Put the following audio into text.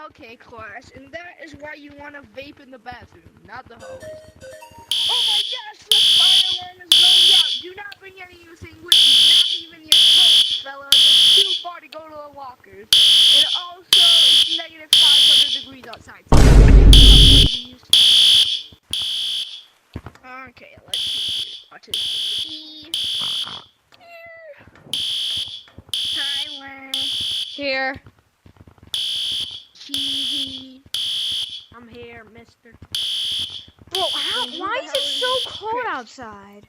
Okay, class, and that is why you want to vape in the bathroom, not the hallways. Oh my gosh, the fire alarm is going out. Do not bring anything with you, not even your coat, fellas. It's too far to go to the lockers. And also, it's negative 500 degrees outside. So please. Okay, let's see here. Autistic Tyler. Here. Cheesy. I'm here, mister. Bro, why is it so cold outside?